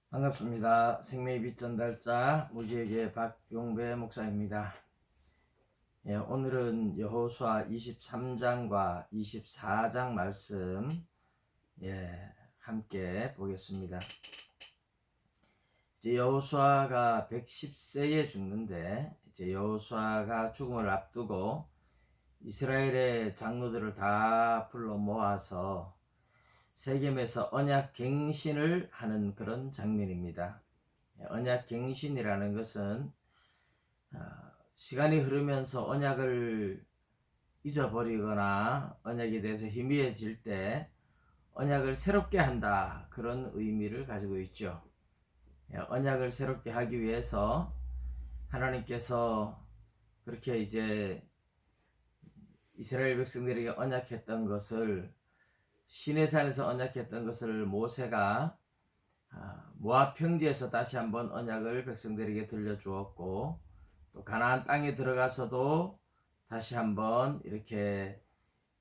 반갑습니다. 생명의 빛 전달자 무지에게 박용배 목사입니다. 오늘은 여호수아 23장과 24장 말씀 함께 보겠습니다. 이제 여호수아가 110세에 죽는데 이제 여호수아가 죽음을 앞두고 이스라엘의 장로들을 다 불러 모아서 세겜에서 언약 갱신을 하는 그런 장면입니다. 언약 갱신이라는 것은 시간이 흐르면서 언약을 잊어버리거나 언약에 대해서 희미해질 때 언약을 새롭게 한다, 그런 의미를 가지고 있죠. 언약을 새롭게 하기 위해서 하나님께서 그렇게 이제 이스라엘 백성들에게 언약했던 것을, 시내산에서 언약했던 것을 모세가 모압 평지에서 다시 한번 언약을 백성들에게 들려주었고, 또 가나안 땅에 들어가서도 다시 한번 이렇게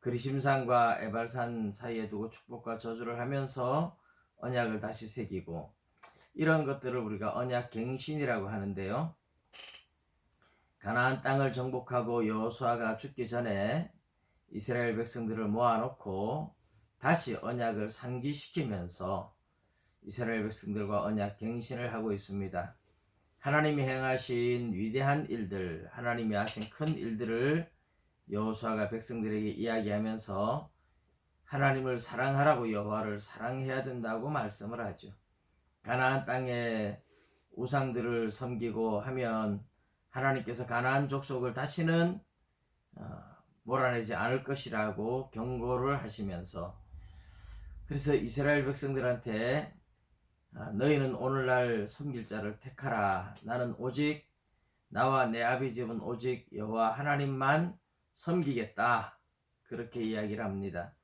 그리심산과 에발산 사이에 두고 축복과 저주를 하면서 언약을 다시 새기고, 이런 것들을 우리가 언약 갱신이라고 하는데요. 가나안 땅을 정복하고 여호수아가 죽기 전에 이스라엘 백성들을 모아놓고 다시 언약을 상기시키면서 이스라엘 백성들과 언약 갱신을 하고 있습니다. 하나님이 행하신 위대한 일들, 하나님이 하신 큰 일들을 여호수아가 백성들에게 이야기하면서 하나님을 사랑하라고, 여호와를 사랑해야 된다고 말씀을 하죠. 가나안 땅에 우상들을 섬기고 하면 하나님께서 가나안 족속을 다시는 몰아내지 않을 것이라고 경고를 하시면서, 그래서 이스라엘 백성들한테 너희는 오늘날 섬길 자를 택하라. 나는 오직 나와 내 아비 집은 오직 여호와 하나님만 섬기겠다, 그렇게 이야기를 합니다.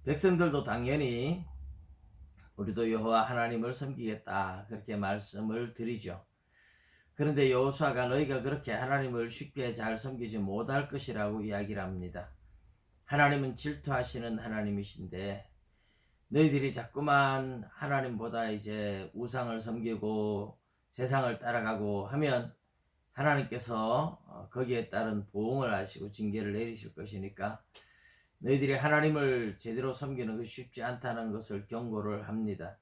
백성들도 당연히 우리도 여호와 하나님을 섬기겠다, 그렇게 말씀을 드리죠. 그런데 여호수아가 너희가 그렇게 하나님을 쉽게 잘 섬기지 못할 것이라고 이야기를 합니다. 하나님은 질투하시는 하나님이신데 너희들이 자꾸만 하나님보다 이제 우상을 섬기고 세상을 따라가고 하면 하나님께서 거기에 따른 보응을 하시고 징계를 내리실 것이니까 너희들이 하나님을 제대로 섬기는 것이 쉽지 않다는 것을 경고를 합니다.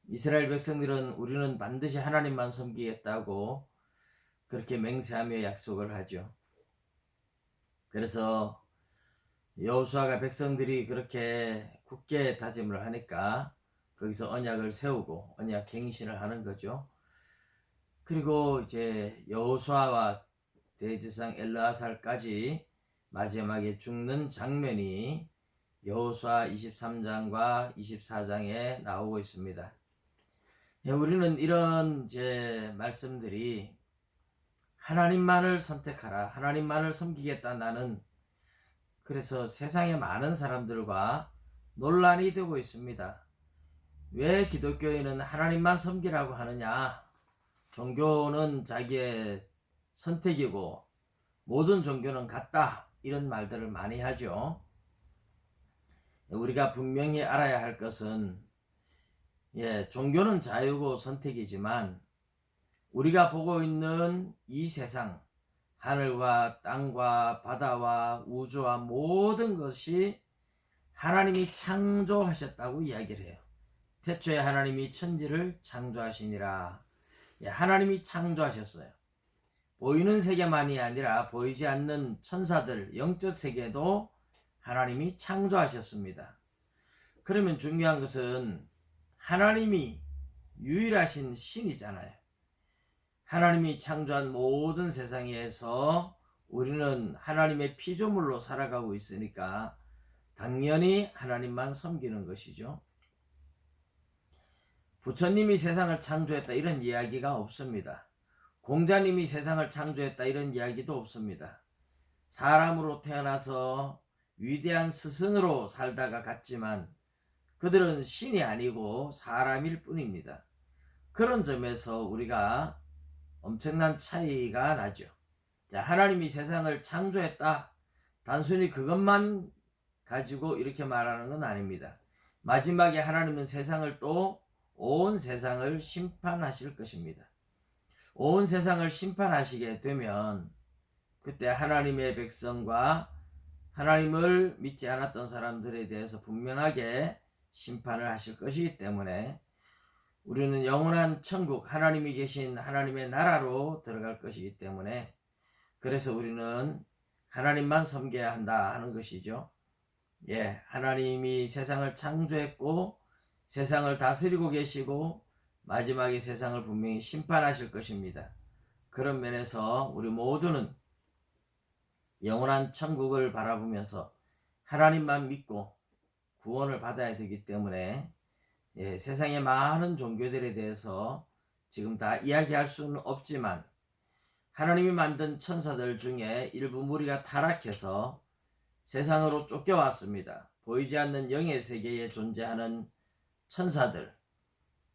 이스라엘 백성들은 우리는 반드시 하나님만 섬기겠다고 그렇게 맹세하며 약속을 하죠. 그래서 여호수아가 백성들이 그렇게 굳게 다짐을 하니까 거기서 언약을 세우고 언약 갱신을 하는 거죠. 그리고 이제 여호수아와 대제사장 엘르아살까지 마지막에 죽는 장면이 여호수아 23장과 24장에 나오고 있습니다. 우리는 이런 이제 말씀들이 하나님만을 선택하라, 하나님만을 섬기겠다, 나는, 그래서 세상의 많은 사람들과 논란이 되고 있습니다. 왜 기독교인은 하나님만 섬기라고 하느냐? 종교는 자기의 선택이고 모든 종교는 같다, 이런 말들을 많이 하죠. 우리가 분명히 알아야 할 것은 종교는 자유고 선택이지만 우리가 보고 있는 이 세상, 하늘과 땅과 바다와 우주와 모든 것이 하나님이 창조하셨다고 이야기를 해요. 태초에 하나님이 천지를 창조하시니라. 하나님이 창조하셨어요. 보이는 세계만이 아니라 보이지 않는 천사들, 영적 세계도 하나님이 창조하셨습니다. 그러면 중요한 것은 하나님이 유일하신 신이잖아요. 하나님이 창조한 모든 세상에서 우리는 하나님의 피조물로 살아가고 있으니까 당연히 하나님만 섬기는 것이죠. 부처님이 세상을 창조했다, 이런 이야기가 없습니다. 공자님이 세상을 창조했다, 이런 이야기도 없습니다. 사람으로 태어나서 위대한 스승으로 살다가 갔지만 그들은 신이 아니고 사람일 뿐입니다. 그런 점에서 우리가 엄청난 차이가 나죠. 하나님이 세상을 창조했다, 단순히 그것만 가지고 이렇게 말하는 건 아닙니다. 마지막에 하나님은 세상을 또 온 세상을 심판하실 것입니다. 온 세상을 심판하시게 되면 그때 하나님의 백성과 하나님을 믿지 않았던 사람들에 대해서 분명하게 심판을 하실 것이기 때문에 우리는 영원한 천국, 하나님이 계신 하나님의 나라로 들어갈 것이기 때문에, 그래서 우리는 하나님만 섬겨야 한다 하는 것이죠. 하나님이 세상을 창조했고 세상을 다스리고 계시고 마지막에 세상을 분명히 심판하실 것입니다. 그런 면에서 우리 모두는 영원한 천국을 바라보면서 하나님만 믿고 구원을 받아야 되기 때문에 세상의 많은 종교들에 대해서 지금 다 이야기할 수는 없지만, 하나님이 만든 천사들 중에 일부 무리가 타락해서 세상으로 쫓겨왔습니다. 보이지 않는 영의 세계에 존재하는 천사들,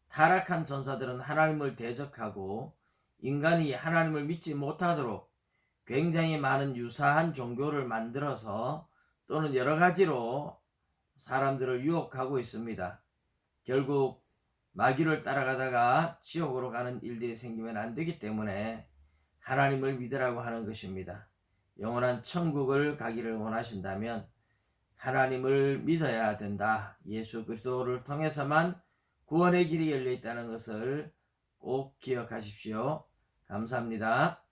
타락한 천사들은 하나님을 대적하고 인간이 하나님을 믿지 못하도록 굉장히 많은 유사한 종교를 만들어서 또는 여러 가지로 사람들을 유혹하고 있습니다. 결국 마귀를 따라가다가 지옥으로 가는 일들이 생기면 안 되기 때문에 하나님을 믿으라고 하는 것입니다. 영원한 천국을 가기를 원하신다면 하나님을 믿어야 된다. 예수 그리스도를 통해서만 구원의 길이 열려 있다는 것을 꼭 기억하십시오. 감사합니다.